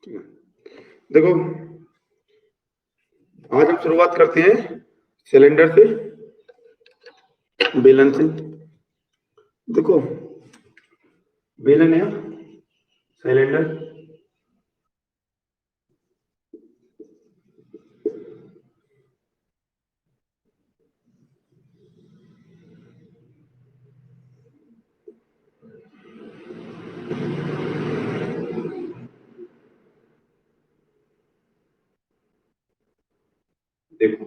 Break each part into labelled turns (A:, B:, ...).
A: देखो, आज हम शुरुआत करते हैं सिलेंडर से, बेलन से। देखो, बेलन है, सिलेंडर, देखो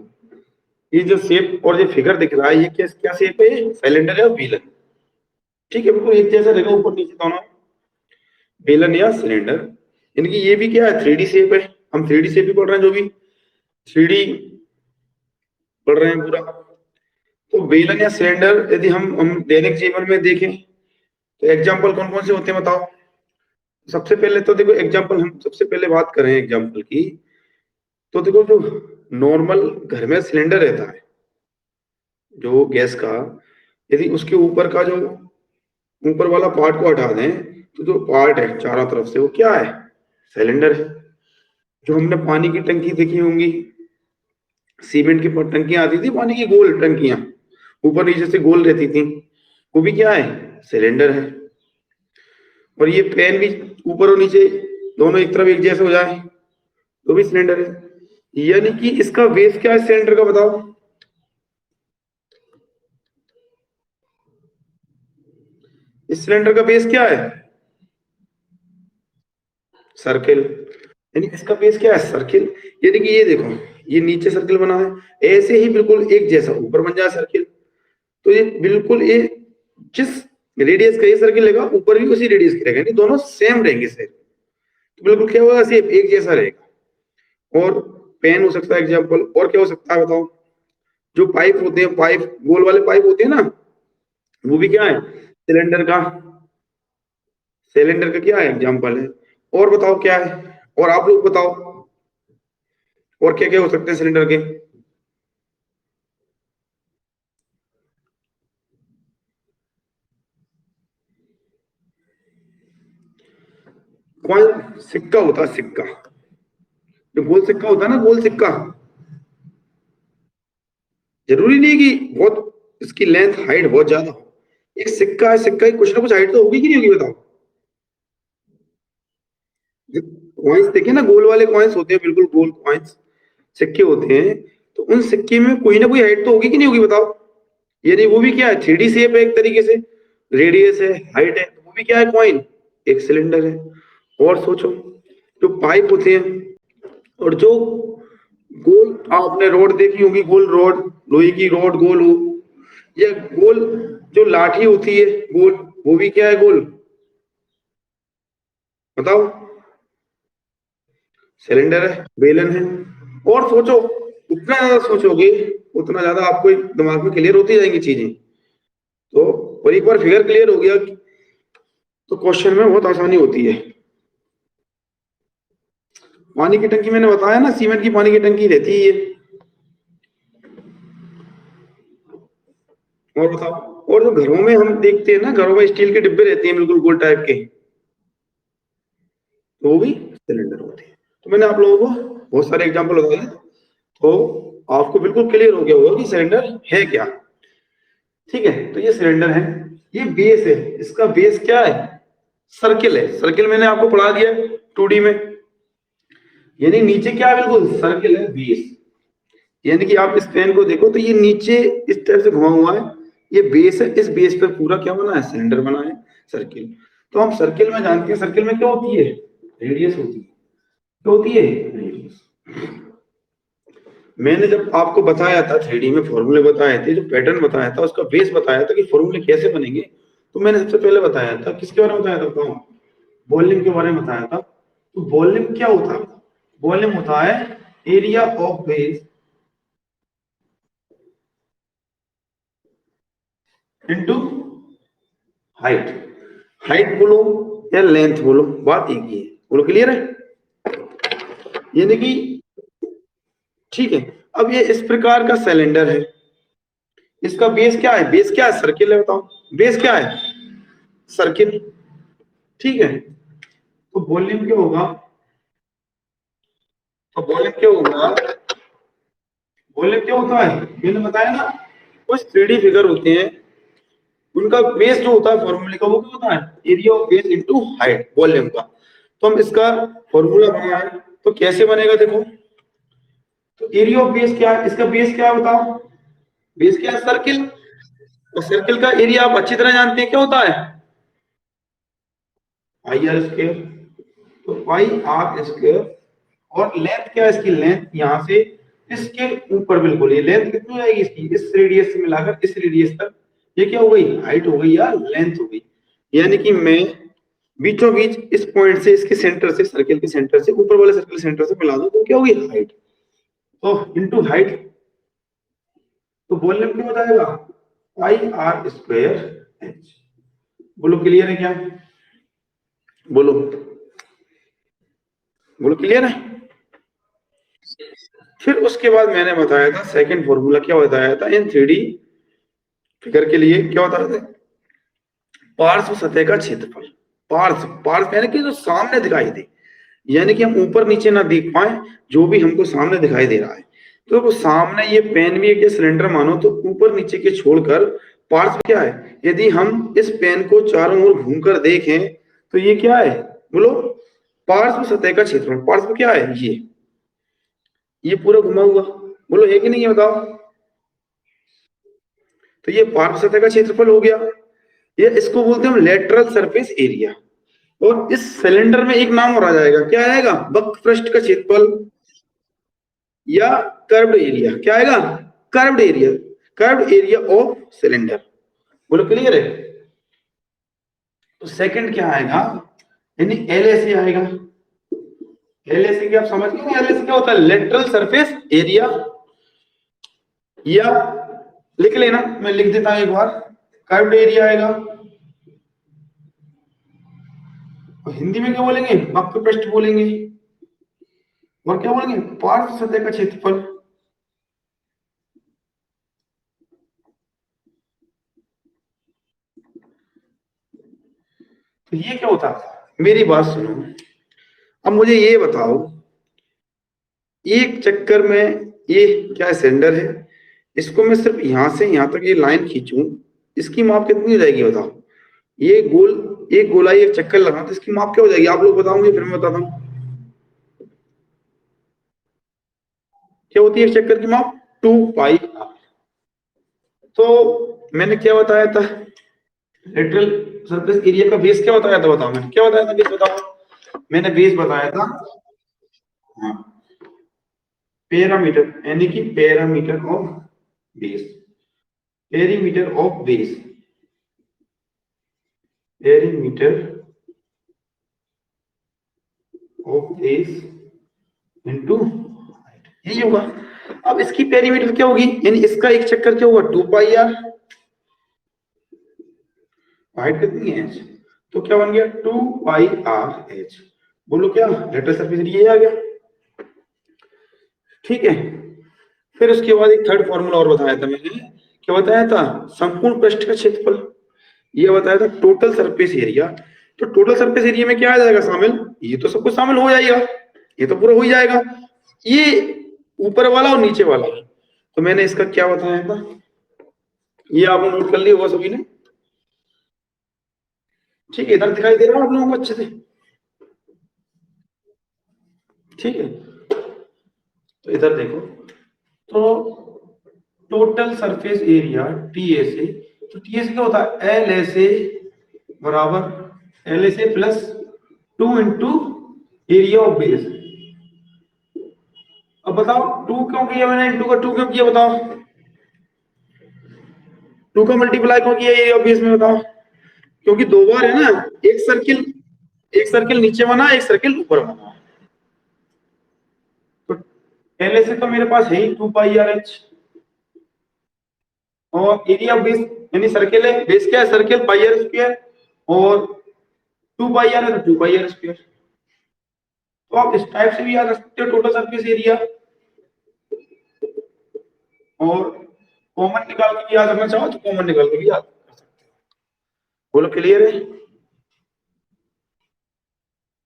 A: ये जो शेप और ये फिगर दिख रहा है, ये क्या क्या शेप है? सिलेंडर है और बेलन। ठीक है, बिल्कुल एक जैसा रहेगा ऊपर नीचे दोनों, बेलन या सिलेंडर। इनकी ये भी क्या है? 3D शेप है। हम 3D शेप भी पढ़ रहे हैं, जो भी 3D पढ़ रहे हैं पूरा। तो बेलन या सिलेंडर यदि हम दैनिक जीवन में देखें तो एग्जाम्पल कौन कौन से होते हैं बताओ। सबसे पहले तो देखो एग्जाम्पल, हम सबसे पहले बात करें एग्जाम्पल की, तो देखो जो नॉर्मल घर में सिलेंडर रहता है जो गैस का, यदि उसके ऊपर का जो ऊपर वाला पार्ट को हटा दें तो जो पार्ट है चारों तरफ से वो क्या है? सिलेंडर है। जो हमने पानी की टंकी देखी होंगी, सीमेंट की टंकियां आती थी, पानी की गोल टंकियां ऊपर नीचे से गोल रहती थी, वो भी क्या है? सिलेंडर है। और ये पेन भी ऊपर और नीचे दोनों एक तरफ एक जैसे हो जाए तो भी सिलेंडर है। यानी कि इसका बेस क्या है सिलेंडर का बताओ। इस सिलेंडर का बेस क्या है? सर्किल। यानी इसका बेस क्या है? सर्किल। यानी कि ये देखो, ये नीचे सर्किल बना है, ऐसे ही बिल्कुल एक जैसा ऊपर बन जाए सर्किल। तो ये बिल्कुल ये जिस रेडियस का ये सर्किल रहेगा ऊपर भी उसी रेडियस की रहेगा, यानी दोनों सेम रहेंगे सेम। तो बिल्कुल क्या होगा? सेम एक जैसा रहेगा। और पेन हो सकता है एग्जाम्पल, और क्या हो सकता है बताओ? जो पाइप होते हैं, पाइप गोल वाले पाइप होते हैं ना, वो भी क्या है? सिलेंडर का। सिलेंडर का क्या है? एग्जाम्पल है। और बताओ क्या है? और आप लोग बताओ और क्या क्या हो सकते हैं सिलेंडर के? कॉइन, सिक्का होता है, सिक्का। जो गोल सिक्का होता है ना, गोल सिक्का, जरूरी नहीं कि बहुत इसकी लेंथ हाइट बहुत ज्यादा हो। एक सिक्का है, सिक्का की कुछ ना कुछ हाइट तो होगी कि नहीं होगी बताओ। कॉइन्स देखे ना, गोल वाले कॉइन्स होते हैं, बिल्कुल गोल कॉइन्स, सिक्के होते हैं। तो उन सिक्के में कोई ना कोई हाइट तो होगी कि नहीं होगी बताओ। यानी वो भी क्या है? 3D शेप है एक तरीके से, रेडियस है, हाइट है, तो वो भी क्या है? कॉइन, एक सिलेंडर है। और सोचो, जो पाइप होते हैं और जो गोल, आपने रोड देखी होगी, गोल रोड, लोहे की रोड गोल हो, या गोल जो लाठी होती है गोल, वो भी क्या है? गोल। बताओ। सिलेंडर है, बेलन है। और सोचो, उतना ज्यादा सोचोगे उतना ज्यादा आपको दिमाग में क्लियर होती जाएंगी चीजें। तो और एक बार फिगर क्लियर हो गया तो क्वेश्चन में बहुत आसानी होती है। पानी की टंकी मैंने बताया ना, सीमेंट की पानी की टंकी रहती है ये। और बताओ। और जो घरों में हम देखते हैं ना, घरों में स्टील के डिब्बे रहते हैं बिल्कुल गोल टाइप के, तो वो भी सिलेंडर होते हैं। तो मैंने आप लोगों को बहुत सारे एग्जांपल बताए, तो आपको बिल्कुल क्लियर हो गया होगा कि सिलेंडर है क्या। ठीक है, तो ये सिलेंडर है, ये बेस है। इसका बेस क्या है? सर्किल है। सर्किल मैंने आपको पढ़ा दिया 2D में। यानी नीचे क्या है? बिल्कुल सर्किल है, बेस। यानी कि आप इस पेन को देखो तो ये नीचे इस तरह से घुमा हुआ है, ये बेस है। इस बेस पर पूरा क्या बना है? सिलेंडर बना है, सर्किल। तो हम सर्किल में जानते हैं, सर्किल में क्या होती है? रेडियस होती है। क्या होती है? रेडियस। मैंने जब आपको बताया था 3D में फॉर्मूले बताए थे, जो पैटर्न बताया था, उसका बेस बताया था कि फॉर्मूले कैसे बनेंगे, तो मैंने सबसे पहले बताया था, किसके बारे में बताया था बताओ? वॉल्यूम के बारे में बताया था। तो वॉल्यूम क्या होता है? वॉल्यूम होता है area of base into height. Height बोलो या लेंथ बोलो, बात एक ही है। बोलो, क्लियर है? यानी कि ठीक है। अब ये इस प्रकार का सिलेंडर है, इसका बेस क्या है? बेस क्या है? सर्किल है। बताओ, बेस क्या है? सर्किल। ठीक है, तो वॉल्यूम क्या होगा? तो वॉल्यूम क्या होगा, वॉल्यूम क्या होता है, मैंने बताया ना, कुछ 3D फिगर होते हैं, उनका बेस जो होता है फॉर्मूले का, वो क्या होता है, area of base into height volume का। तो हम इसका फॉर्मूला बनाए, तो कैसे बनेगा देखो। तो एरिया ऑफ बेस क्या है, इसका बेस क्या है बताओ, बेस क्या है, सर्किल। और सर्किल का एरिया आप अच्छी तरह जानते हैं क्या होता है, पाई आर स्क्वायर। तो पाई आर स्क्वायर, और लेंथ क्या है इसकी, लेंथ यहां से इसके ऊपर, बिल्कुल ये लेंथ कितनी हो जाएगी इसकी, इस रेडियस से मिलाकर इस रेडियस तक, ये क्या हो गई, हाइट हो गई या लेंथ हो गई। यानी कि मैं बीचों बीच इस पॉइंट से, इसके सेंटर से, सर्किल के सेंटर से ऊपर वाले सर्किल सेंटर से मिला दूं, तो क्या होगी, हाइट। तो इनटू हाइट, तो वॉल्यूम क्या हो जाएगा, पाई आर स्क्वायर एच। बोलो क्लियर है क्या, बोलो, बोलो क्लियर है। फिर उसके बाद मैंने बताया था सेकंड फॉर्मूला, क्या बताया था इन 3D फिगर के लिए, क्या बताया था, पार्श्व सतह का क्षेत्रफल। पार्श्व, पार्श्व यानी कि जो सामने दिखाई दे, यानी कि हम ऊपर नीचे ना देख पाए, जो भी हमको सामने दिखाई दे रहा है। तो वो सामने ये पेन भी एक सिलेंडर मानो, तो ऊपर नीचे के छोड़कर पार्श्व क्या है, यदि हम इस पेन को चारों ओर घूमकर देखें, तो ये क्या है, बोलो, पार्श्व सतह का क्षेत्रफल। पार्श्व क्या है, ये पूरा घुमा हुआ, बोलो है कि नहीं है बताओ। तो ये पार्श्व सतह का क्षेत्रफल हो गया, ये इसको बोलते हैं हम लेटरल सरफेस एरिया। और इस सिलेंडर में एक नाम और आ जाएगा, क्या आएगा, वक्र पृष्ठ का क्षेत्रफल, या कर्व्ड एरिया। क्या आएगा, curved area, curved area of cylinder. बोलो क्लियर है। तो सेकंड क्या आएगा, यानी एल एस आएगा। एल एस की आप समझ गए, एल एस क्या होता है, लेटरल सरफेस एरिया, या लिख लेना, मैं लिख देता हूं एक बार, कर्व्ड एरिया आएगा, और हिंदी में क्या बोलेंगे, वक्र पृष्ठ बोलेंगे, और क्या बोलेंगे, पार्श्व सतह का क्षेत्रफल। तो ये क्या होता है, मेरी बात सुनो, अब मुझे ये बताओ, एक चक्कर में ये क्या सिलेंडर है, इसको मैं सिर्फ यहां से यहां तक ये लाइन खींचूं, इसकी माप कितनी हो जाएगी बताओ। ये गोल, एक गोलाई एक चक्कर लगा, तो इसकी माप क्या हो जाएगी, आप लोग बताओगे फिर मैं बताता हूँ। क्या होती है एक चक्कर की माप, 2 पाई आर। तो मैंने क्या बताया था, लेटरल सरफेस एरिया का बेस क्या बताया था, बताओ मैंने क्या बताया था, बेस बताओ। मैंने बेस बताया था, हाँ, पैरामीटर, यानी कि parameter of base, perimeter of base, perimeter of base into height, यही होगा। अब इसकी पेरीमीटर क्या होगी, यानी इसका एक चक्कर क्या होगा, 2 पाई आर, हाइट कितनी है h, तो क्या बन गया, 2 पाई आर एच। बोलो क्या, लेटरल सरफेस एरिया ये आ गया, ठीक है। फिर उसके बाद एक थर्ड फॉर्मूला और बताया था मैंने, क्या बताया था, संपूर्ण पृष्ठ का क्षेत्रफल, ये बताया था टोटल सरफेस एरिया। तो टोटल सरफेस एरिया में क्या आ जाएगा शामिल, ये तो सब कुछ शामिल हो जाएगा, ये तो पूरा हो ही जाएगा, ये ऊपर वाला और नीचे वाला। तो मैंने इसका क्या बताया था, ये आपने नोट कर लिया होगा सभी ने, ठीक है, इधर दिखाई दे रहा है आप लोगों को अच्छे से, ठीक है। तो इधर देखो, तो total surface area T S A, तो टी एस क्या होता है, एल एस ए बराबर L S A plus 2 into area of base. अब बताओ टू क्यों किया मैंने, इंटू का टू क्यों किया बताओ, टू का मल्टीप्लाई क्यों किया एरिया ऑफ बेस में बताओ, क्योंकि दो बार है ना, एक सर्किल, एक सर्किल नीचे बना, एक सर्किल ऊपर बना। तो एल एस ए तो मेरे पास है ही 2 पाई आर एच, और एरिया ऑफ बेस, यानी सर्किल है, बेस क्या है, सर्किल पाई आर स्क्वायर, और 2 पाई आर है तो 2 पाई आर स्क्वायर। तो आप इस टाइप से भी याद रख सकते हो टोटल सरफेस एरिया, और कॉमन निकाल के भी याद रखना चाहो तो कॉमन निकाल के भी याद कर सकते हो। बोलो क्लियर है,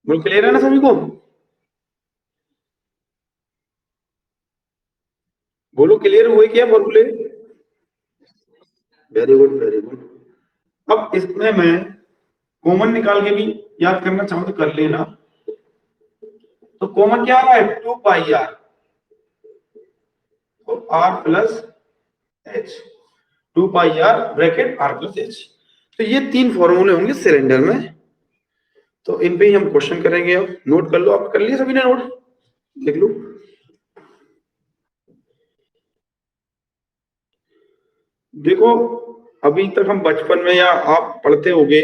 A: बोलो क्लियर है ना सभी को। बोलो क्लियर हुए क्या फॉर्मूले? Very good very good. अब इसमें मैं कॉमन निकाल के भी याद करना चाहूँ तो कर लेना। तो कॉमन क्या आ रहा है? 2 पाई आर, तो R plus H, 2 pi R bracket R plus H. तो ये 3 फॉर्मूले होंगे सिलेंडर में। तो इन पे ही हम क्वेश्चन करेंगे। अब नोट कर लो, आप कर लिए सभी ने नोट? लिख लो। देखो, अभी तक हम बचपन में या आप पढ़ते होगे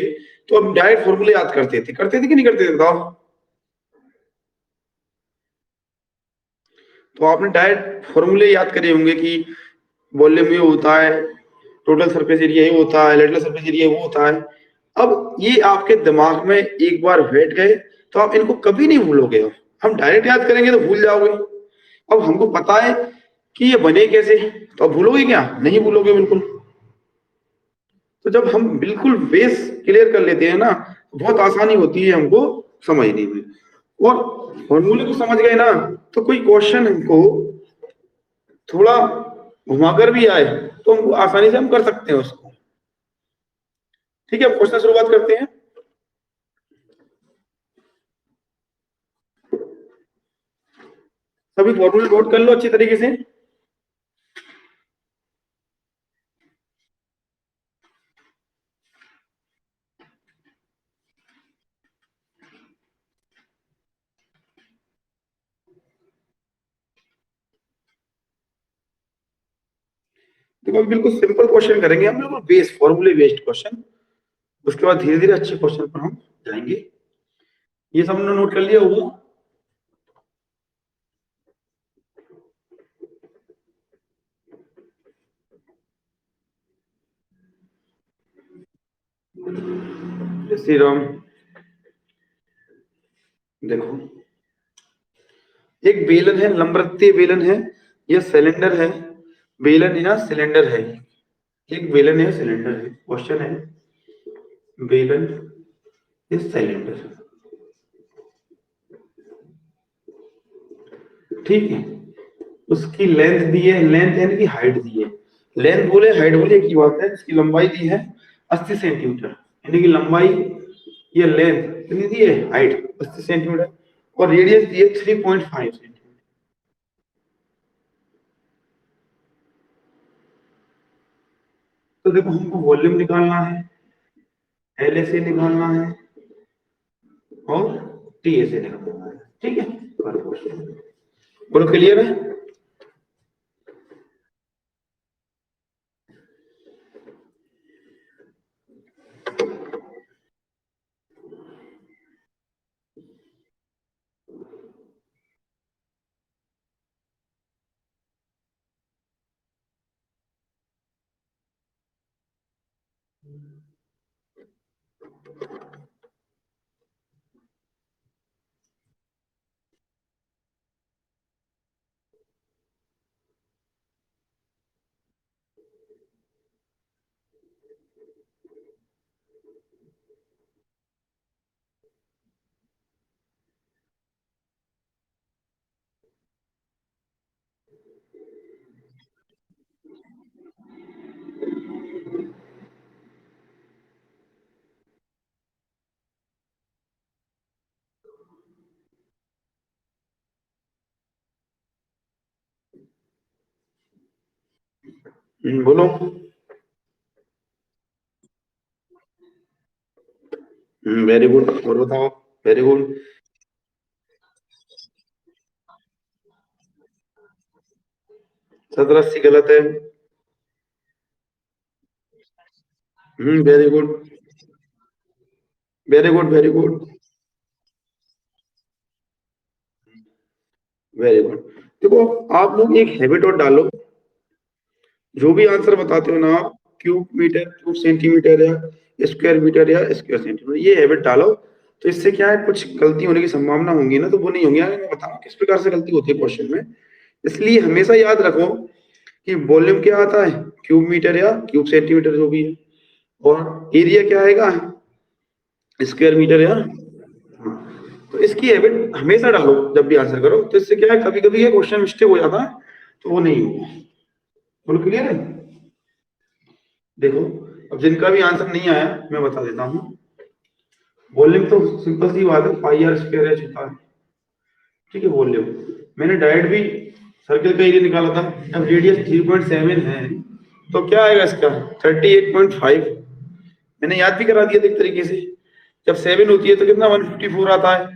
A: तो हम डायरेक्ट फॉर्मूले याद करते थे कि नहीं करते थे? बताओ। तो आपने डायरेक्ट फॉर्मूले याद करे होंगे कि वॉल्यूम ये होता है, टोटल सरफेस एरिया ये होता है, लेटरल सरफेस एरिया वो होता है। अब ये आपके दिमाग में एक बार बैठ गए तो आप इनको कभी नहीं भूलोगे। अब हम डायरेक्ट याद करेंगे तो भूल जाओगे। अब हमको पता है कि ये बने कैसे, तो अब भूलोगे क्या? नहीं भूलोगे बिल्कुल। तो जब हम बिल्कुल बेस क्लियर कर लेते हैं ना, बहुत आसानी होती है हमको समझने में। और फॉर्मूले को समझ गए ना, तो कोई क्वेश्चन हमको थोड़ा घुमाकर भी आए तो हम आसानी से हम कर सकते हैं उसको। ठीक है, अब क्वेश्चन शुरुआत करते हैं। सभी फॉर्मूले नोट कर लो अच्छी तरीके से। देखो, अभी बिल्कुल सिंपल क्वेश्चन करेंगे हम, बिल्कुल बेस फॉर्मूले बेस्ड क्वेश्चन। उसके बाद धीरे धीरे अच्छे क्वेश्चन पर हम जाएंगे। ये सब हमने नोट कर लिया होगा। जय श्री राम। देखो, एक बेलन है, लंबवृत्तीय बेलन है, यह सिलेंडर है। बेलन या सिलेंडर है, एक बेलन है सिलेंडर है। क्वेश्चन है बेलन इज सिलेंडर। ठीक है, उसकी लेंथ दी है, लेंथ यानी कि हाइट दी है। लेंथ बोले हाइट बोले एक ही बात है। इसकी लंबाई दी है 80 सेंटीमीटर, यानी कि लंबाई या लेंथ कितनी दी है? Height 80 centimetre. और रेडियस दी है 3.5 सेंटीमीटर। तो देखो, हमको वॉल्यूम निकालना है, एल ए से निकालना है और टी ए से निकालना है। ठीक है, बोलो क्लियर है? बोलो। वेरी गुड, और बताओ। Very good. 1780 गलत है। Very good very good very good very good. देखो, आप लोग एक हैबिट और डालो। जो भी आंसर बताते हो ना आप, क्यूब मीटर, क्यूब सेंटीमीटर या स्क्वायर मीटर या स्क्वायर सेंटीमीटर, ये हैबिट डालो। तो इससे क्या है, कुछ गलती होने की संभावना होंगी ना, तो वो नहीं होंगी। आगे मैं बताऊंगा किस प्रकार से गलती होती है क्वेश्चन में। इसलिए हमेशा याद रखो कि वॉल्यूम क्या आता है, क्यूब मीटर या क्यूब सेंटीमीटर जो भी है, और एरिया क्या आएगा, स्क्वायर मीटर या। तो इसकी हैबिट हमेशा डालो जब भी आंसर करो। तो इससे क्या है, कभी कभी ये क्वेश्चन मिस्टेक हो जाता है, तो वो नहीं होगा। बोलो क्लियर है? देखो अब जिनका भी आंसर नहीं आया मैं बता देता हूँ। वॉल्यूम तो सिंपल सी बात है, पाई आर स्क्वायर एच होता है। ठीक है, वॉल्यूम मैंने डायरेक्ट भी सर्कल का एरिया निकाला था। अब रेडियस 3.7 है तो क्या आएगा इसका 38.5। मैंने याद भी करा दिया था एक तरीके से। जब 7 होती है तो कितना 154 आता है।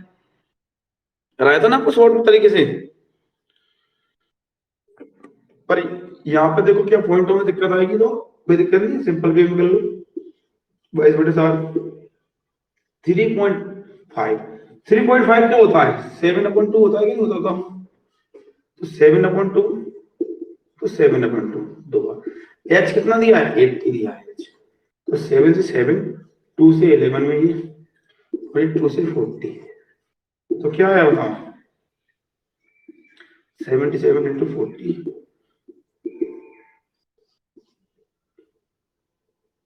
A: कराया था ना आपको शॉर्ट तरीके से। पर यहाँ पे देखो क्या पॉइंटों में दिक्कत आएगी, तो कोई दिक्कत नहीं, सिंपल वे में कर लो। 22/7 3.5। 3.5 क्या होता है 7/2 होता है कि नहीं होता था? तो 7/2 तो 7/2 दो बार। एच कितना दिया है 80 दिया है एच। तो 7 से 7, 2 से 11 में ये, और 2 से 40। तो क्या है बताओ 77 इंटू 40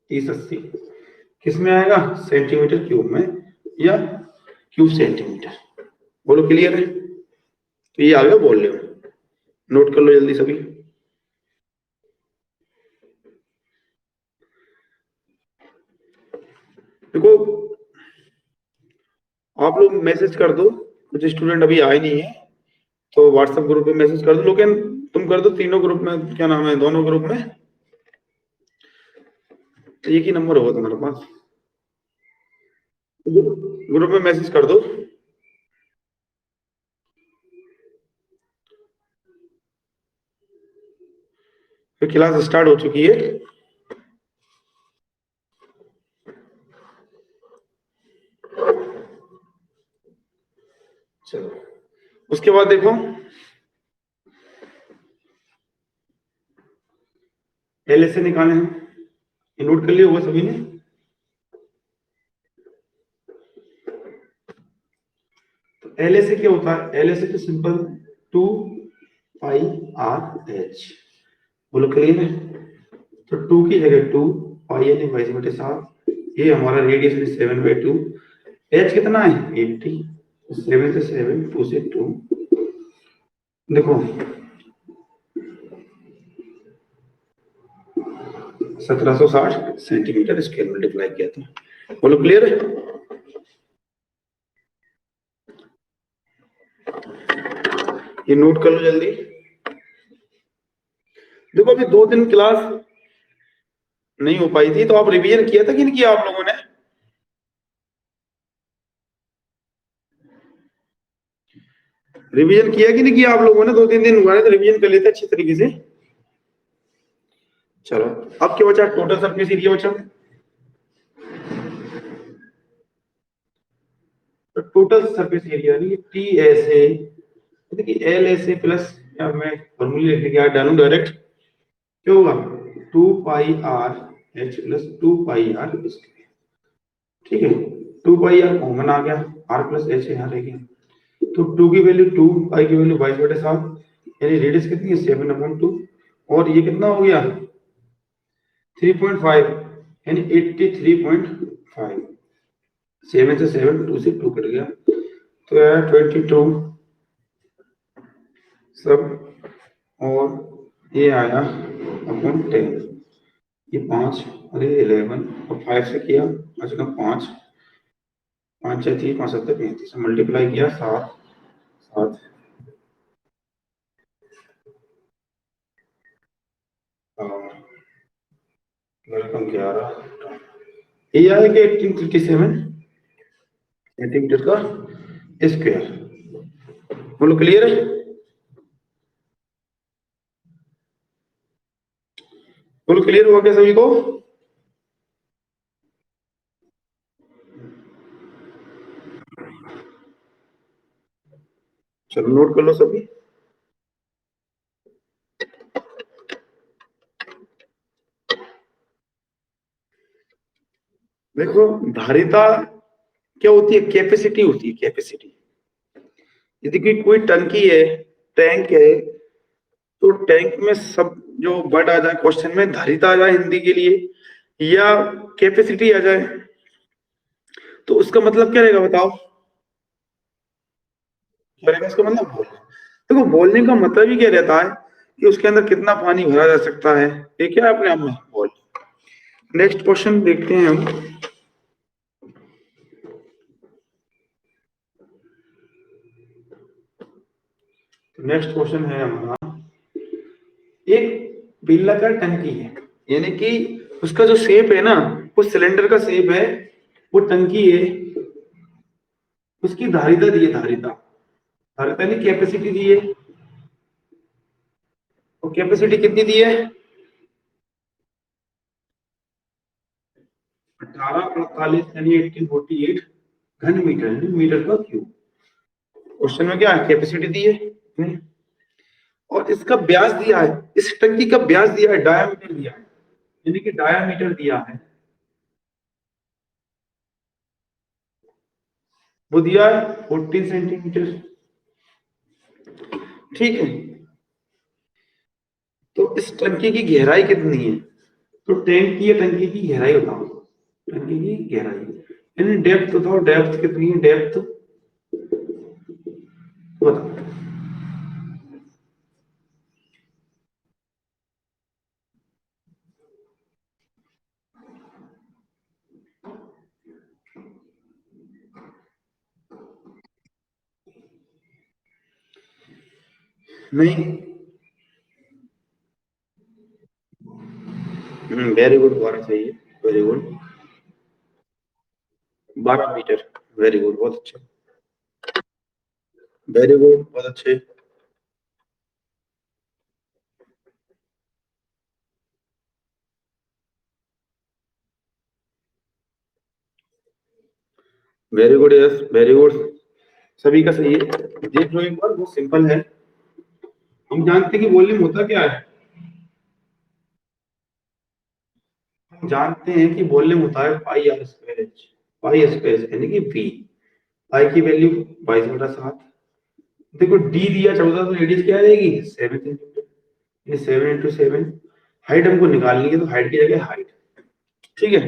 A: 3080 किस में आएगा सेंटीमीटर क्यूब में या क्यूब सेंटीमीटर। बोलो क्लियर है? तो ये आ गया वॉल्यूम। नोट कर लो जल्दी सभी। देखो आप लोग मैसेज कर दो, कुछ स्टूडेंट अभी आए नहीं है तो व्हाट्सएप ग्रुप पे मैसेज कर दो। लेकिन तुम कर दो तीनों ग्रुप में, क्या नाम है दोनों ग्रुप में एक ही नंबर होगा तुम्हारे पास। ग्रुप में मैसेज कर दो। फिर क्लास स्टार्ट हो चुकी है। चलो उसके बाद देखो एल से निकाले हैं, नोट कर लिया होगा सभी ने। तो एल से क्या होता है, एल से तो सिंपल 2 पाई आर एच। बोलो क्लियर है? तो 2 की जगह 2 पाई यानी 22/7, ये हमारा रेडियस है 7/2। एच कितना है 80। 7 से 7, 2 से 2, देखो 1760 सेंटीमीटर स्क्वायर मल्टीप्लाई किया था। बोलो क्लियर है? ये नोट कर लो जल्दी। देखो अभी 2 दिन क्लास नहीं हो पाई थी तो आप रिवीजन किया था कि नहीं किया आप लोगों ने? रिवीजन किया कि नहीं किया आप लोगों ने? 2-3 दिन हुआ है तो रिवीजन कर लेते अच्छी तरीके से। चलो अब क्या बचा, टोटल सरफेस एरिया बचा। तो टोटल सरफेस एरिया यानी टी एस ए, देखिए एल एस ए प्लस, या मैं फॉर्मूले लिखने के डालूं डायरेक्ट, क्या होगा 2 pi R H plus 2 pi R. ठीक है, 2 पाई आर कॉमन आ गया, आर प्लस एच यहाँ रह गया। तो 2 की वैल्यू 2, पाई की वैल्यू 22/7, यानी रेडियस कितनी है 7/2, और ये कितना हो गया 3.5 यानी 83.5। 7 से 7, 2 से 2 कट गया तो यार 22 सब, और ये आया अपन 10, ये 5, अरे 11 और 5 से किया अच्छा 5, 5 6 30 5 7 35 मल्टीप्लाई किया 7 7 और वेलकम 11, ये आया कि 1837 सेंटीमीटर का स्क्वायर। बोलो क्लियर है? बोलो क्लियर हुआ क्या सभी को? चलो नोट कर लो सभी। देखो धारिता क्या होती है, कैपेसिटी होती है, कैपेसिटी। यदि कोई टंकी है, टैंक है, तो टैंक में सब जो वर्ड आ जाए क्वेश्चन में, धारिता आ जाए हिंदी के लिए या कैपेसिटी आ जाए, तो उसका मतलब क्या रहेगा बताओ? क्या रहेगा इसका मतलब? बोलना। देखो बोलने का मतलब ही क्या रहता है, कि उसके अंदर कितना पानी भरा जा सकता है। ये क्या है अपने आप में बॉल। नेक्स्ट क्वेश्चन देखते हैं हम। नेक्स्ट क्वेश्चन है हमारा, एक बेलनाकार टंकी है, यानी कि उसका जो शेप है ना वो सिलेंडर का शेप है, वो टंकी है, उसकी धारिता दी है, धारिता धारिता नहीं कैपेसिटी दी है, और कैपेसिटी कितनी दी है 1848 यानी 1848 घन मीटर, मीटर का क्यूब। क्वेश्चन में क्या है कैपेसिटी दी है और इसका व्यास दिया है, इस टंकी का व्यास दिया है, डायामीटर दिया है, यानी कि डायामीटर दिया है, वो दिया है 14 सेंटीमीटर। ठीक है, तो इस टंकी की गहराई कितनी है, तो टैंक की या टंकी की गहराई बताओ, टंकी की गहराई यानी डेप्थ बताओ, डेप्थ कितनी है, डेप्थ बताओ। नहीं, वेरी गुड, 12 सही है, very good, 12 metre, very good, बहुत अच्छे, वेरी गुड, बहुत अच्छे, very good, yes very good, सभी का सही है। देख लो एक बार, बहुत सिंपल है। हम जानते हैं कि वॉल्यूम होता क्या है, हम जानते हैं कि वॉल्यूम होता है pi R square H, pi square यानी कि वी, पाई की वैल्यू 22/7। देखो डी दिया 14 तो रेडियस क्या आ जाएगी 7 सेंटीमीटर, ये 7 × 7। हाइट हमको निकालनी है, तो हाइट की जगह हाइट, ठीक है,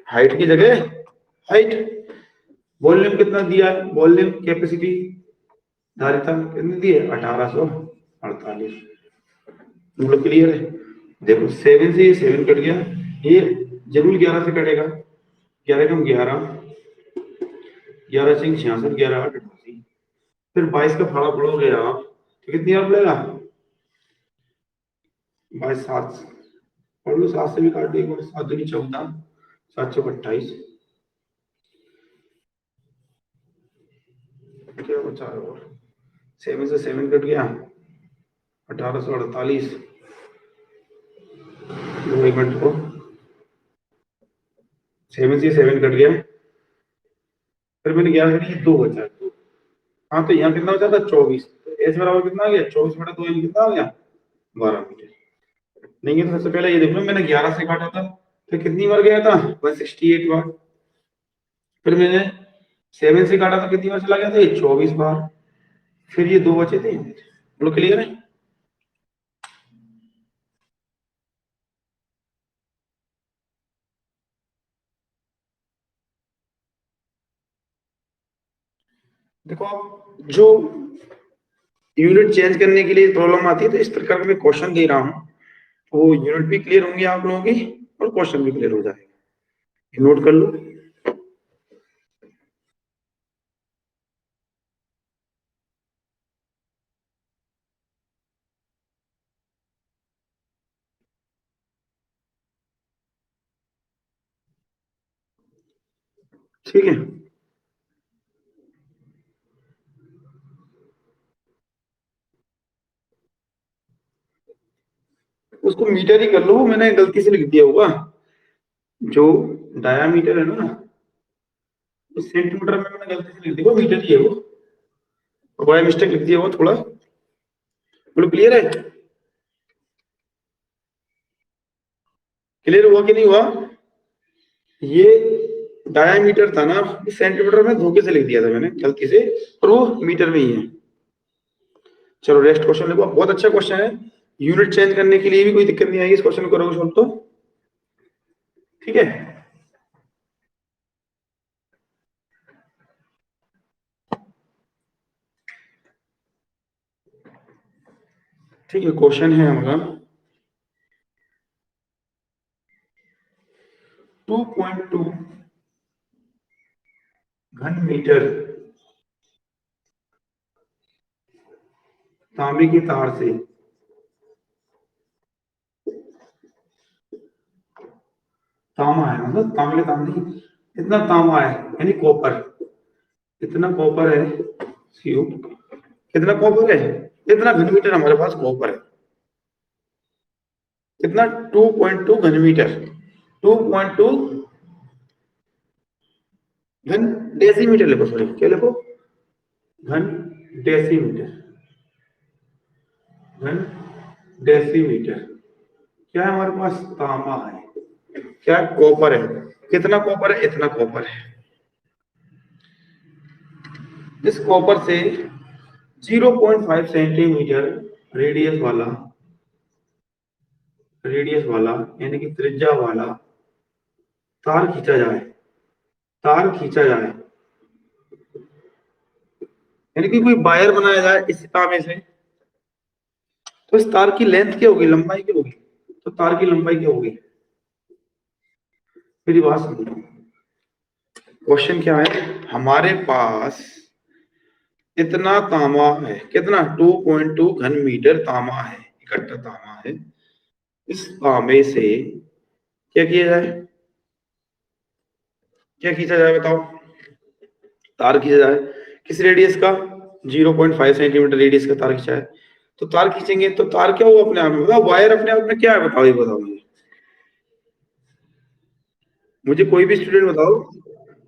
A: हाइट की जगह हाइट। वॉल्यूम कितना दिया है, वॉल्यूम कैपेसिटी धारिता कितनी दी है 1848, मतलब क्लियर है। देखो 7 से ये 7 कट गया, ये जरूर 11 से कटेगा, 11 कम 11, 11 सिंह 66, 11 8 88, फिर 22 का फाड़ा पड़ोगे आप तो कितनी बार पड़ेगा 22 7, पढ़ लो 7 से भी काट दो एक बार, 7 दूनी 14, 7 चौक 28, क्या बचा है और 7 से 7 कट गया 1848, दो एक मिनट को, 7 से 7 कट गया, फिर मैंने 11 कटी, 2 बचा, हाँ तो यहाँ कितना बचा था 24, तो एस बराबर कितना आ गया 24/2, यानी कितना आ गया 12 मीटर। नहीं है तो सबसे पहले ये देख लो, मैंने 11 से काटा था, तो कितनी बार गया था 168 बार, फिर मैंने 7 से काटा तो कितनी बार चला गया था ये 24 बार, फिर ये 2 बचे थे, बोलो क्लियर है। देखो जो यूनिट चेंज करने के लिए प्रॉब्लम आती है, तो इस प्रकार का मैं क्वेश्चन दे रहा हूँ, वो यूनिट भी क्लियर होंगे आप लोगों की और क्वेश्चन भी क्लियर हो जाएगा, नोट कर लो। ठीक है, उसको मीटर ही कर लो, वो मैंने गलती से लिख दिया होगा, जो डायामीटर है ना उस सेंटीमीटर में मैंने गलती से लिख दिया, वो मीटर ही है वो, बाय मिस्टेक लिख दिया वो थोड़ा, बोलो क्लियर है, क्लियर हुआ कि नहीं हुआ। ये डायामीटर था ना, सेंटीमीटर में धोखे से लिख दिया था मैंने गलती से, और वो मीटर में ही है। चलो नेक्स्ट क्वेश्चन देखो, बहुत अच्छा क्वेश्चन है, यूनिट चेंज करने के लिए भी कोई दिक्कत नहीं आएगी, इस क्वेश्चन को करोगे सॉल्व तो, ठीक है। ठीक है, क्वेश्चन है हमारा 2.2 घन मीटर तांबे की तार से तांबा है, मतलब तांबे का तार नहीं, इतना तांबा है यानी कॉपर, इतना कॉपर है सीयू, कितना कॉपर है, इतना घन मीटर हमारे पास कॉपर है, कितना 2.2 घन मीटर, 2.2 घन डेसीमीटर लिखो, सॉरी क्या लिखो, घन डेसीमीटर, घन डेसीमीटर, क्या है हमारे पास, तांबा है, क्या कॉपर है, कितना कॉपर है, इतना कॉपर है, इस कॉपर से 0.5 सेंटीमीटर रेडियस वाला, रेडियस वाला यानी कि त्रिज्या वाला तार खींचा जाए, तार खींचा जाए, यानी कि कोई वायर बनाया जाए इस तांबे से, तो इस तार की लेंथ क्या होगी, लंबाई क्या होगी, तो तार की लंबाई क्या होगी, मेरी बात समझो, क्वेश्चन क्या है, हमारे पास इतना तांबा है, कितना 2.2 घन मीटर तांबा है, इकट्ठा तांबा है, इस तांबे से क्या किया जाए, क्या खींचा जाए बताओ, तार खींचा जाए, किस रेडियस का, 0.5 सेंटीमीटर रेडियस का तार खींचा है, तो तार खींचेंगे तो तार क्या हुआ अपने आप में, बताओ वायर अपने आप में क्या है, बताओ ये बताओ मुझे, मुझे कोई भी स्टूडेंट बताओ,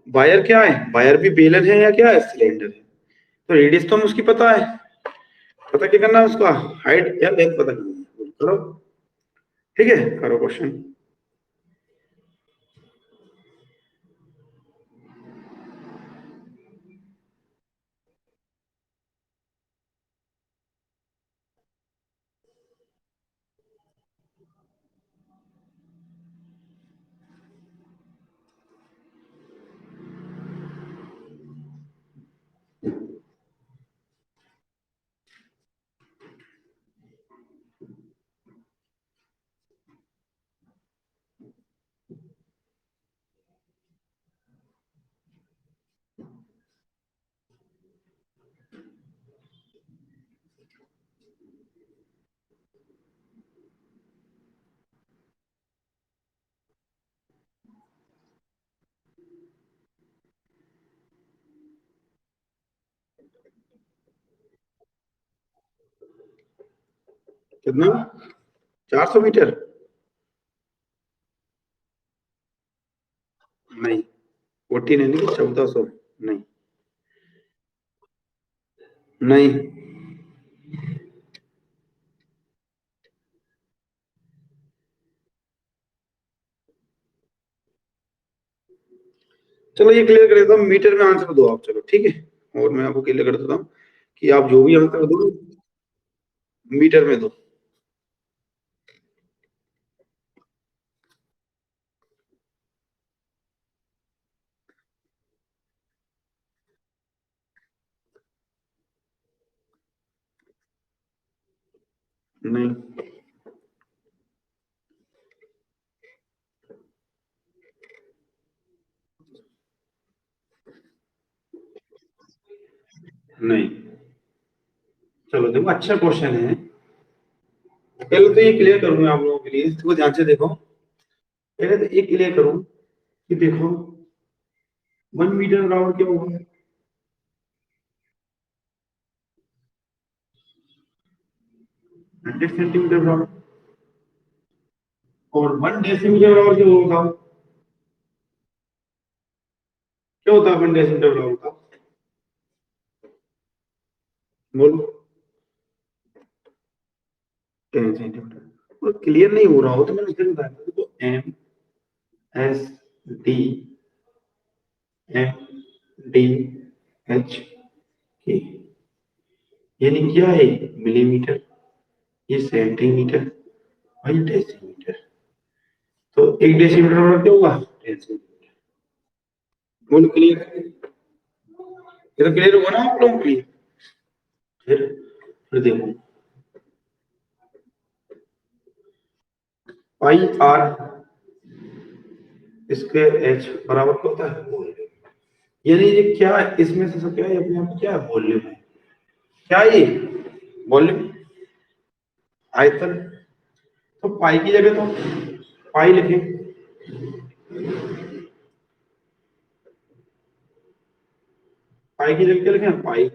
A: वायर क्या है, वायर भी बेलन है या क्या है, सिलेंडर है, तो रेडियस तो हमें उसकी पता है, पता क्या करना है उसका, हाइट या लेंथ पता करना है, करो, ठीक है, करो क्वेश्चन। कितना, 400 मीटर, नहीं, 14 है नहीं, 1400, नहीं, नहीं, चलो ये क्लियर कर देता हूँ, मीटर में आंसर दो आप, चलो ठीक है, और मैं आपको क्लियर कर देता हूँ कि आप जो भी आंसर दो मीटर में दो, नहीं, नहीं, चलो देखो अच्छा क्वेश्चन है, पहले तो ये क्लियर करूंगा आप लोगों के लिए, इसको ध्यान से देखो, पहले तो ये क्लियर करूं कि देखो 1 मीटर बराबर क्या होगा, 100 सेंटीमीटर बराबर, और 1 डेसीमीटर बराबर क्या होगा, क्या होता है 1 डेसीमीटर बराबर का, बोलो, 10 सेंटीमीटर, और क्लियर नहीं हो रहा हो तो मैंने उसके बताया था, देखो M S D MDH, यानी क्या है, मिलीमीटर, ये सेंटीमीटर, और ये डेसीमीटर, तो 1 डेसीमीटर बराबर क्या होगा, 10 सेंटीमीटर, बोलो क्लियर, ये तो क्लियर होगा ना आप लोगों के लिए, फिर देखो पाई आर स्क्वायर एच बराबर क्या होता है वॉल्यूम। यानी ये क्या है, इसमें से सब क्या है, अपने आप क्या है, वॉल्यूम है। क्या है ये वॉल्यूम, आयतन। तो पाई की जगह तो पाई लिखें, पाई की जगह क्या लिखें, पाई,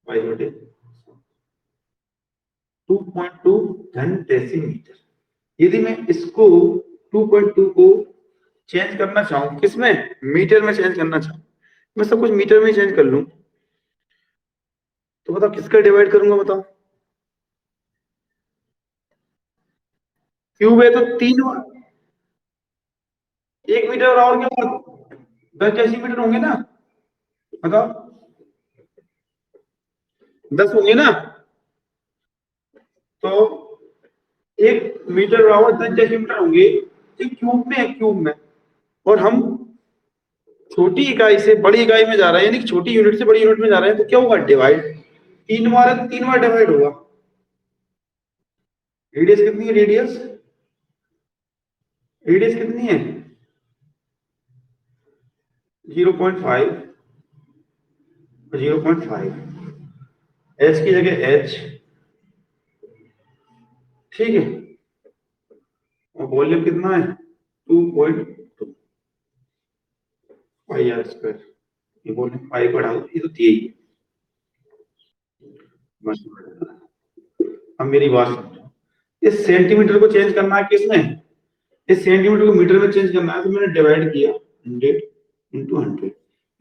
A: पाई बटे 2.2 घन डेसीमीटर। यदि मैं इसको 2.2 को चेंज करना चाहूं किसमें, मीटर में चेंज करना चाहूं, मैं सब कुछ मीटर में चेंज कर लूं, तो बताओ किसका डिवाइड करूंगा, बताओ। क्यूब है तो 3 1 मीटर और क्या होगा, 10 डेसीमीटर होंगे ना, बताओ 10 होंगे ना। तो 1 मीटर बराबर 10 डेसीमीटर होंगे, ये क्यूब में है, क्यूब में। और हम छोटी इकाई से बड़ी इकाई में जा रहे हैं, यानी कि छोटी यूनिट से बड़ी यूनिट में जा रहे हैं, तो क्या होगा, डिवाइड। 3 बार है तो 3 बार डिवाइड होगा। रेडियस कितनी है, रेडियस, रेडियस कितनी है, 0.5, 0.5, एच की जगह एच, ठीक है। और वॉल्यूम कितना है, 2.2 पाई आर स्क्वायर। ये वॉल्यूम पाई बढ़ा दो, ये तो दिए ही है। अब मेरी बात समझो, इस सेंटीमीटर को चेंज करना है किसमें, इस सेंटीमीटर को मीटर में चेंज करना है, तो मैंने डिवाइड किया 100 × 100,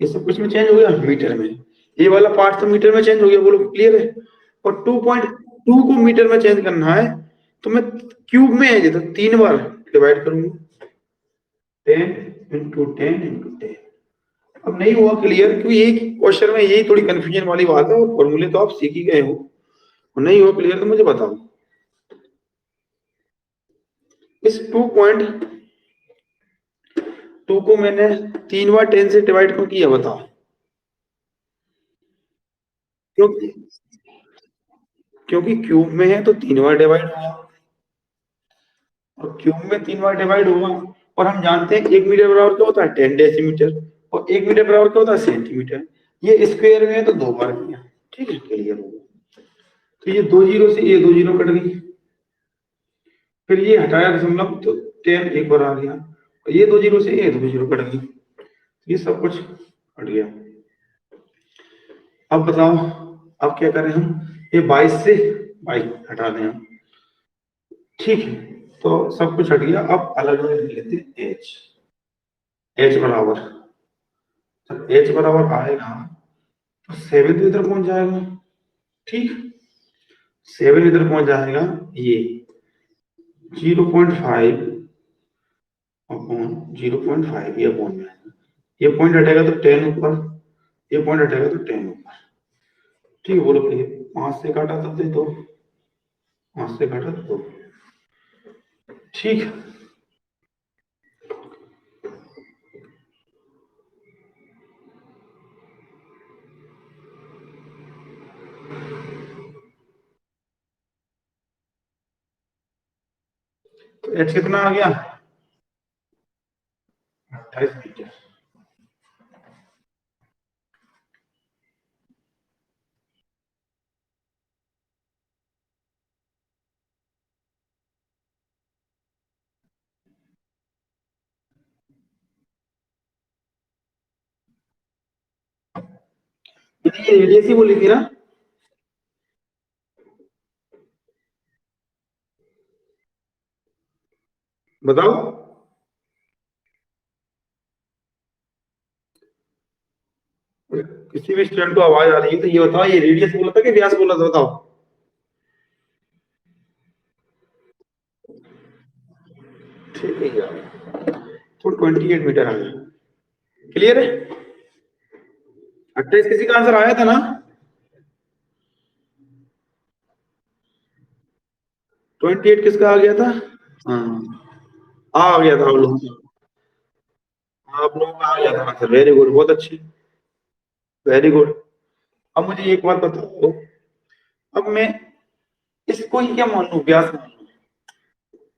A: ये सब कुछ में चेंज हो गया मीटर में, ये वाला पार्ट तो मीटर में चेंज हो गया, बोलो क्लियर है। और 2.2 को मीटर में चेंज करना है, तो मैं क्यूब में है ये तो 3 बार डिवाइड करूंगा, 10 × 10 × 10। अब नहीं हुआ क्लियर, क्योंकि यही क्वेश्चन में यही थोड़ी कंफ्यूजन वाली बात है, और फॉर्मूले तो आप सीख ही गए हो, नहीं हुआ क्लियर तो मुझे बताओ। इस 2.2 को मैंने 3 बार 10 से डिवाइड क्यों किया, बताओ। क्योंकि क्योंकि क्यूब में है तो 3 बार डिवाइड होगा, और क्यूब में 3 बार डिवाइड होगा। और हम जानते हैं 1 मीटर बराबर क्या होता है, 10 डेसीमीटर, और 1 मीटर बराबर क्या होता है, सेंटीमीटर। ये स्क्वायर में है तो 2 बार किया, ठीक है, क्लियर हो गया। तो ये 2 जीरो से ये 2 जीरो कट गई, फिर ये हटाया दशमलव तो 10 एक बार आ गया, और ये 2 जीरो से ये 2 जीरो कट गई, ये सब कुछ हट गया। अब बताओ, अब क्या करें हम, ये 22 से 22 हटा दें हम, ठीक है। तो सब कुछ हट गया, अब अलग अलग लिख लेते हैं एच, एच बराबर, जब एच बराबर आएगा तो 7 इधर पहुंच जाएगा, ठीक, 7 इधर पहुंच जाएगा, ये 0.5 अपॉन 0.5, ये अपॉन में आएगा, ये पॉइंट हटेगा तो 10 ऊपर, ये पॉइंट हटेगा तो 10 ऊपर, ठीक है। बोलो ये 5 से काटा तो दे 2, 5 से काटा तो 2, ठीक है। तो एच कितना आ गया, 28 मीटर। ये रेडियस ही बोली थी ना, बताओ। किसी भी स्टूडेंट को आवाज आ रही है तो ये बताओ, ये रेडियस बोला था कि व्यास बोला था, बताओ। ठीक है यार, तो 28 मीटर आ गया, क्लियर है। 28 किसी का आंसर आया था ना, 28 किसका आ गया था, हाँ आ गया था, आप लोगों का, आप लोगों का आ गया था आंसर, वेरी गुड, बहुत अच्छी, वेरी गुड। अब मुझे एक बात बताओ, अब मैं इसको ही क्या मान लूं, व्यास मान लूं,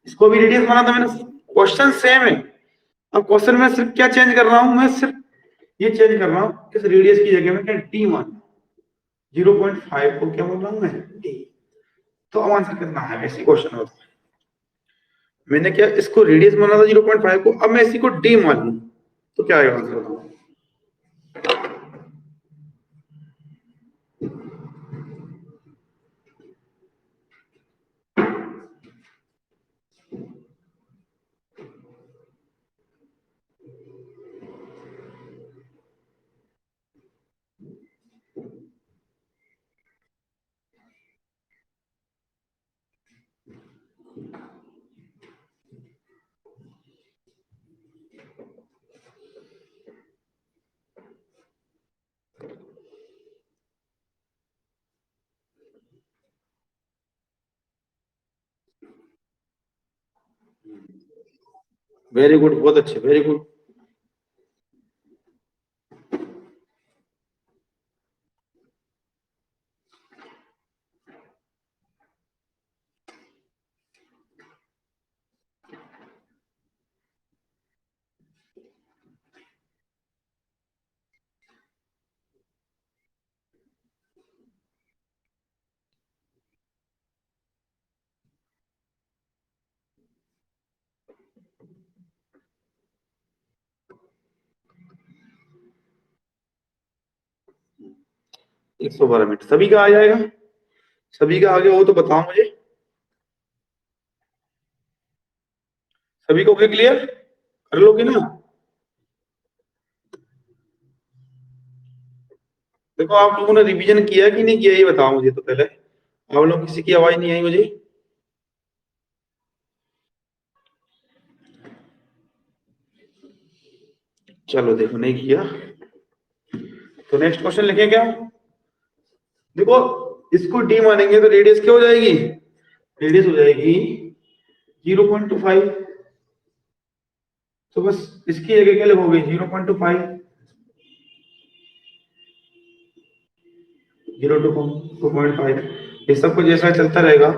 A: इसको भी रेडियस माना था मैंने, क्वेश्चन सेम है। अब क्वेश्चन में सिर्फ क्या चेंज कर रहा हूं, मैं सिर्फ ये चेंज कर रहा हूं, इस रेडियस की जगह में क्या डी मान, 0.5 को क्या बोल रहा हूं मैं, डी। तो अब आंसर कितना है, ऐसी क्वेश्चन होता है। मैंने क्या इसको रेडियस माना था 0.5 को, अब मैं इसी को डी मान लूं तो क्या आएगा आंसर बताओ। वेरी गुड, बहुत अच्छे, वेरी गुड। एक 112 मीटर सभी का आ जाएगा, सभी का आ गया हो तो बताओ मुझे, सभी को क्लियर कर लोगे ना। देखो आप लोगों ने रिवीजन किया कि नहीं किया ये बताओ मुझे तो पहले, आप लोग किसी की आवाज नहीं आई मुझे। चलो देखो नहीं किया तो नेक्स्ट क्वेश्चन लिखे क्या। देखो इसको डी मानेंगे तो रेडियस क्या हो जाएगी, रेडियस हो जाएगी 0.25। तो बस इसकी जगह क्या लिखोगे, 0.25, 0 टू 2.5, ये सब कुछ जैसा चलता रहेगा।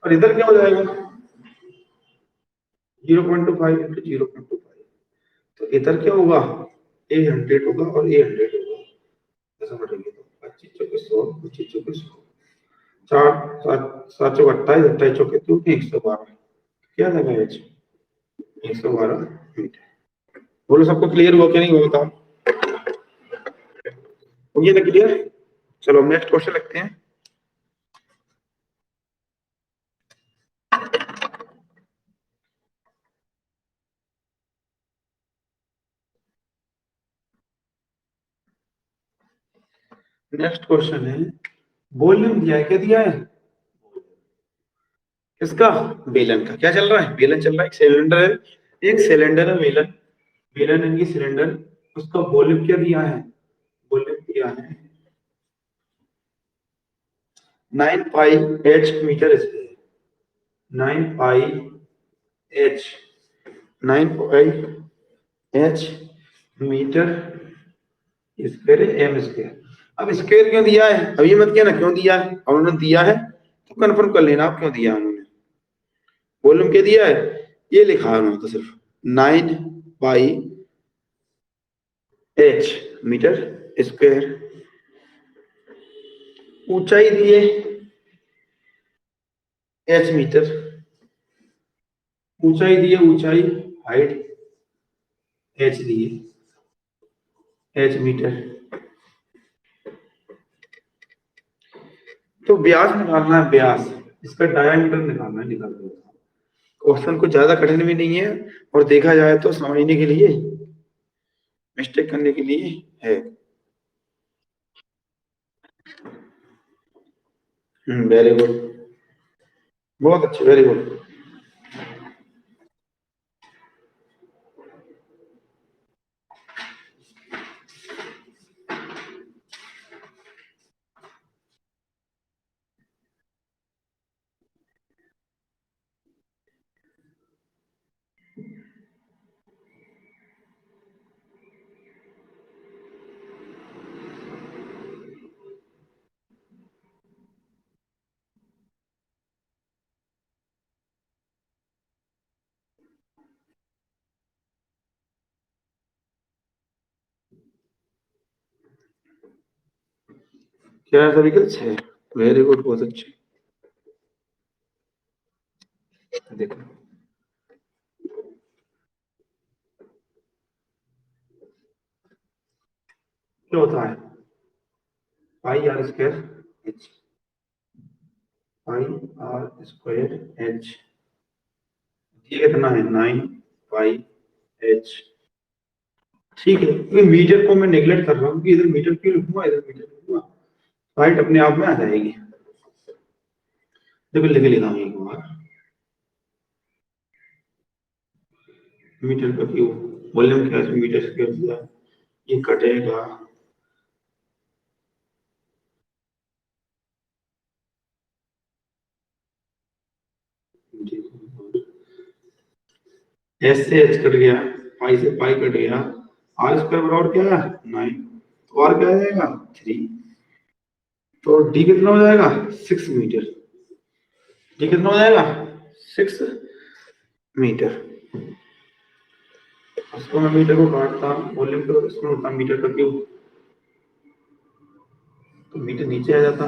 A: और इधर क्या हो जाएगा, 0.25 इंटू 0.25, तो इधर क्या होगा, A100 होगा और A100 होगा, ऐसा पढ़ेंगे तो 25 चौके 100, 25 चौके 100, 4 7 7 चौके 28, 28 चौके तो 112, क्या था मैच, 112 मीटर। बोलो सबको क्लियर हुआ क्या नहीं हुआ बताओ, हो गया ना क्लियर। चलो नेक्स्ट क्वेश्चन लिखते हैं। नेक्स्ट क्वेश्चन है, वॉल्यूम दिया है, क्या दिया है, किसका, बेलन का। क्या चल रहा है, बेलन चल रहा है, एक सिलेंडर है, एक सिलेंडर है बेलन, बेलन यानी सिलेंडर, उसका वॉल्यूम क्या दिया है, वॉल्यूम दिया है 9 pi H metre square, 9 pi H, 9 pi H metre square M square. अब स्क्वायर क्यों दिया है, अब ये मत कहना क्यों दिया है, अब उन्होंने दिया है तो कंफर्म कर लेना आप क्यों दिया है उन्होंने। वॉल्यूम क्या दिया है, ये लिखा है उन्होंने तो सिर्फ 9 पाई एच मीटर स्क्वायर, ऊंचाई दी है एच मीटर, ऊंचाई दी है, ऊंचाई हाइट एच दी है एच मीटर। तो व्यास निकालना है, व्यास, इसका डायमीटर निकालना है, निकाल दो। क्वेश्चन कुछ ज्यादा कठिन भी नहीं है और देखा जाए तो समझने के लिए, मिस्टेक करने के लिए है। वेरी गुड, बहुत अच्छे, वेरी गुड। क्या है व्हीकल? 6। वेरी गुड, बहुत अच्छे। देखो क्या होता है, pi R square H, pi R square H, ये कितना है 9 पाई एच। ठीक है, क्योंकि मीटर को मैं नेग्लेक्ट कर रहा हूँ कि इधर मीटर क्यों लिखूंगा, इधर मीटर लिखूंगा, हाइट अपने आप में आ जाएगी। देखो लिख लेता हूँ एक बार, मीटर का क्यों, वॉल्यूम क्या है, मीटर स्क्वायर दिया, ये कटेगा, एस से एच कट गया, पाई से पाई कट गया, आर स्क्वायर बराबर क्या है 9, तो आर क्या आ जाएगा 3, तो डी कितना हो जाएगा 6 मीटर, डी कितना हो जाएगा 6 मीटर। उसको मैं मीटर को काटता, वॉल्यूम को इसमें होता मीटर का क्यूब, तो मीटर नीचे आ जाता,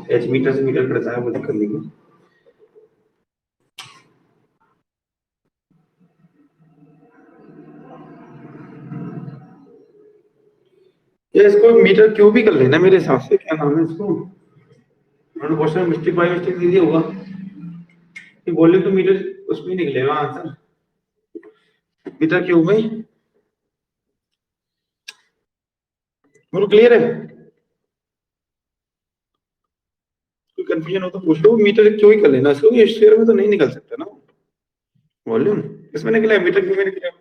A: एच मीटर से मीटर कटता है, वो दिक्कत नहीं है। ये इसको मीटर क्यूब भी कर लेना मेरे हिसाब से, क्या नाम है इसको, उन्होंने क्वेश्चन में मिस्टेक बाय मिस्टेक दे दिया होगा कि वॉल्यूम तो मीटर उसमें ही निकलेगा आंसर, मीटर क्यूब में। बोलो क्लियर है, कोई कंफ्यूजन हो तो पूछ लो, मीटर क्यों ही कर लेना इसको, ये स्क्वायर में तो नहीं निकल सकता ना वॉल्यूम, इसमें निकला मीटर क्यों में निकला।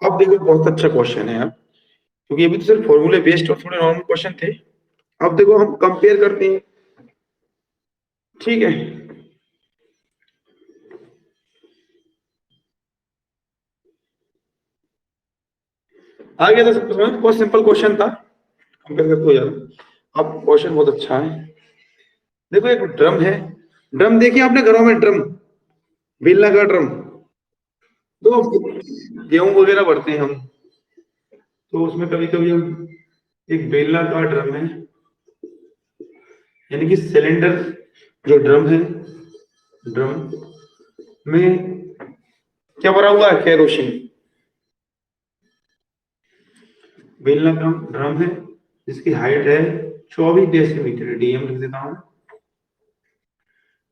A: अब देखो बहुत अच्छा क्वेश्चन है यार, क्योंकि ये भी तो सिर्फ फॉर्मूले बेस्ड और थोड़े नॉर्मल क्वेश्चन थे। अब देखो हम कंपेयर करते हैं, ठीक है। आगे तो सब समझ, बहुत सिंपल क्वेश्चन था, कंपेयर करते हो यार। अब क्वेश्चन बहुत अच्छा है, देखो एक ड्रम है, ड्रम देखिए आपने घरों में ड्रम, बेलना का ड्रम, तो गेहूं वगैरह भरते हैं हम, तो उसमें कभी कभी हम, एक बेलनाकार ड्रम है, यानी कि सिलेंडर जो ड्रम है, ड्रम में क्या भरा हुआ है, केरोसिन। बेलनाकार ड्रम है जिसकी हाइट है 24 डेसीमीटर, डीएम लिख देता हूं,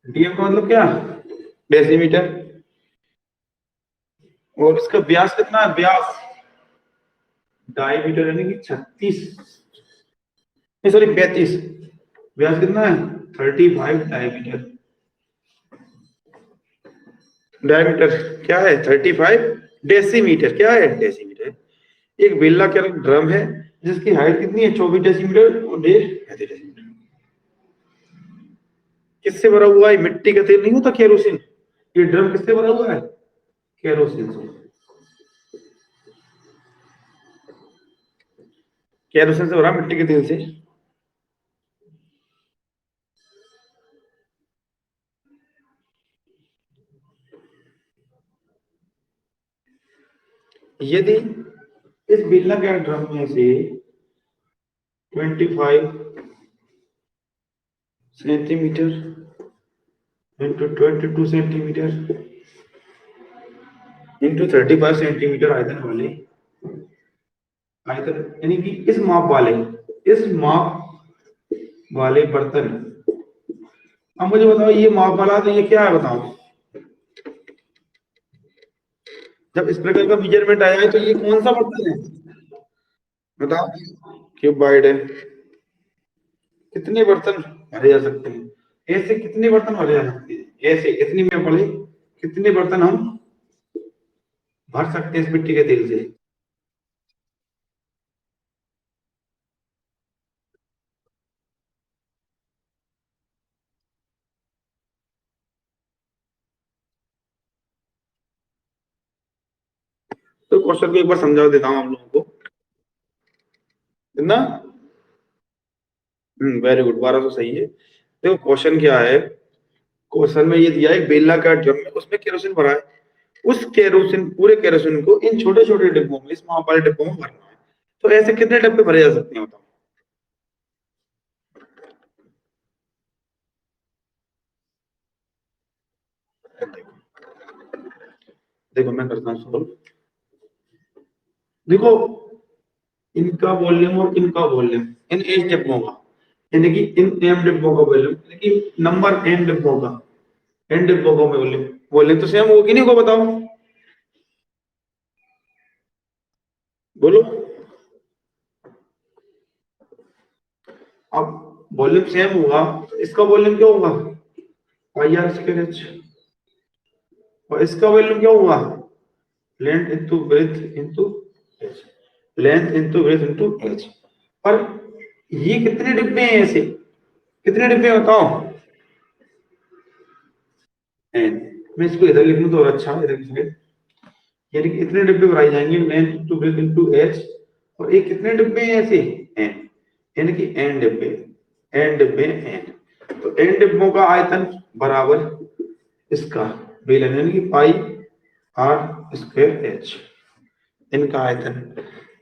A: डीएम का मतलब क्या, डेसीमीटर, और इसका व्यास कितना है, व्यास डायमीटर यानी कि 36, नहीं सॉरी 35, व्यास कितना है 35 डायमीटर, डायमीटर क्या है 35 डेसीमीटर, क्या है डेसीमीटर। एक बेलना क्या ड्रम है जिसकी हाइट कितनी है 24 डेसीमीटर और डेज 35 डेसीमीटर, किससे भरा हुआ है, मिट्टी का तेल नहीं होता केरोसिन, ये ड्रम किससे भरा हुआ है, केरोसिन से, केरोसिन से भरा, मिट्टी के तेल से। यदि इस बेलनाकार ड्रम में से 25 centimetre into 22 centimetre into 35 centimetre आयतन वाले, आयतन यानी कि इस माप वाले, इस माप वाले बर्तन, अब मुझे बताओ ये माप वाला तो ये क्या है बताओ, जब इस प्रकार का मेजरमेंट आया है तो ये कौन सा बर्तन है बताओ, क्यूबाइड है। कितने बर्तन भरे जा सकते हैं, ऐसे कितने बर्तन भरे जा सकते हैं, ऐसे इतनी में पड़े, कितने बर्तन हम भर सकते हैं इस मिट्टी के तेल से। तो क्वेश्चन को एक बार समझा देता हूँ आप लोगों को, कितना? वेरी गुड, 1200 सही है। देखो क्वेश्चन क्या है, क्वेश्चन में ये दिया है बेलनाकार ड्रम में, उसमें केरोसिन भरा है, उस केरोसिन, पूरे केरोसिन को इन छोटे छोटे डिब्बों में, इस माप वाले डिब्बों में भरना है। तो ऐसे कितने डब्बे भरे जा सकते हैं बताओ? देखो मैं करता हूँ सॉल्व। देखो इनका वॉल्यूम और इनका वॉल्यूम, इन एच डिब्बों का, यानी कि इन एम डिब्बों का वॉल्यूम, यानी कि नंबर एन डिब्बों का, एन डिब्बों का वॉल्यूम, वॉल्यूम तो सेम होगी नहीं, को बताओ, बोलो। अब वॉल्यूम सेम होगा तो इसका वॉल्यूम क्या होगा? पाई आर स्क्वायर एच। और इसका वॉल्यूम क्या होगा? Length into breadth into H, length into breadth into H. पर ये कितने डिब्बे हैं ऐसे, कितने डिब्बे हैं बताओ? एन। मैं इसको इधर लिख लूं तो और अच्छा, इधर लिखेंगे, यानी कि इतने डिब्बे बनाए जाएंगे, length into breadth into H. और ये कितने डिब्बे हैं ऐसे? एन, यानी कि एन डिब्बे, एन डिब्बे एन। तो एन डिब्बों का आयतन बराबर इसका बेलन, यानी कि पाई आर स्क्वायर एच। इनका आयतन,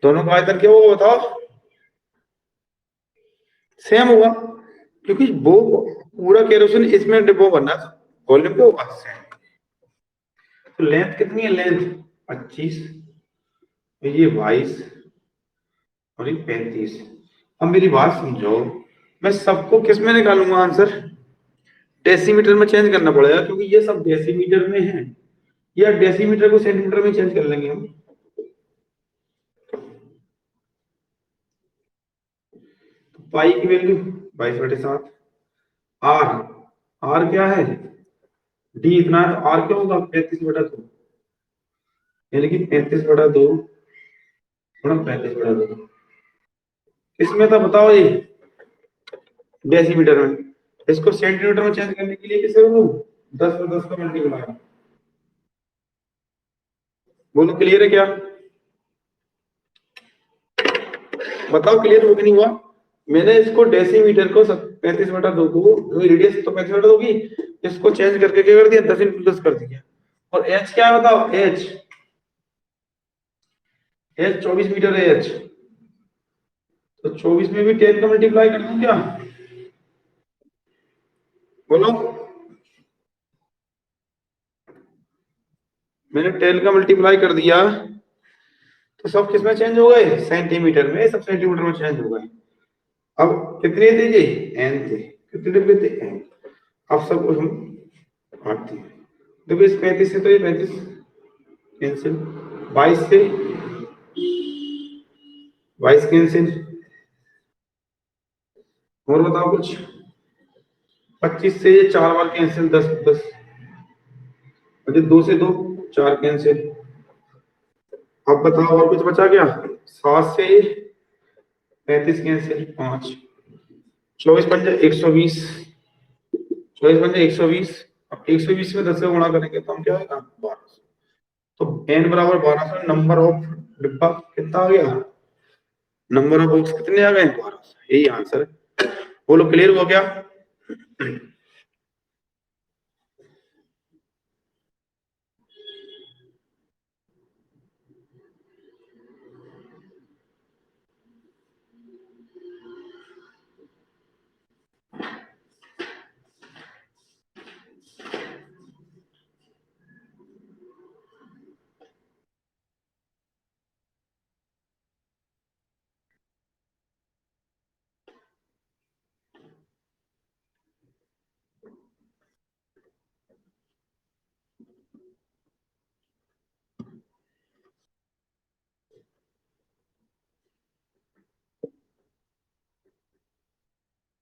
A: दोनों का आयतन क्या होगा बताओ? सेम होगा, क्योंकि वो पूरा केरोसिन इसमें डिब्बों भरना, वॉल्यूम क्या होगा? सेम। तो लेंथ कितनी है? लेंथ 25, ये 22 और ये 35। अब मेरी बात समझो, मैं सबको किस में निकालूंगा आंसर? डेसीमीटर में चेंज करना पड़ेगा, क्योंकि ये सब डेसीमीटर में है, या डेसीमीटर को सेंटीमीटर में चेंज कर लेंगे हम। तो पाई की वैल्यू 22/7। आर, आर क्या है? डी इतना है, तो आर क्या होगा? 35/2, यानी कि 35/2 गुणा 35/2। इसमें था बताओ ये डेसीमीटर में, इसको सेंटीमीटर में चेंज करने के लिए किसे बोलूं? 10 में 10 का मल्टीप्लाई। बोलो क्लियर है क्या? बताओ क्लियर हो कि नहीं हुआ? मैंने इसको डेसीमीटर को 35/2 को, रेडियस तो 35/2 होगी, इसको चेंज करके क्या कर दिया? 10 × 10 कर दिया। और एच क्या है बताओ? एच, एच 24 मीटर है एच। तो 24 में भी 10 का मल्टीप्लाई कर दूं क्या? बोलो। मैंने 10 का मल्टीप्लाई कर दिया, तो सब किसमें चेंज हो गए? सेंटीमीटर में, सब सेंटीमीटर में चेंज हो गए। अब कितने थे ये? एन थे। कितने डिब्बे थे? एन। अब सब कुछ हम काटते हैं। देखो इस 35 से तो ये 35 कैंसिल, 22 से 22 कैंसिल, और बताओ कुछ? 25 से ये 4 बार कैंसिल, 10 10, और 2 से 2 4 कैंसिल। अब बताओ और कुछ बचा क्या? 7 से 35 कैंसिल, 5, 24 पंजे 120, 24 पंजे 120। अब 120 में 10 से गुणा करेंगे तो हम क्या होगा? 1200। तो एन बराबर 1200, नंबर ऑफ डिब्बा कितना आ गया? नंबर ऑफ बॉक्स कितने आ गए? 1200। यही आंसर है। बोलो क्लियर हो गया?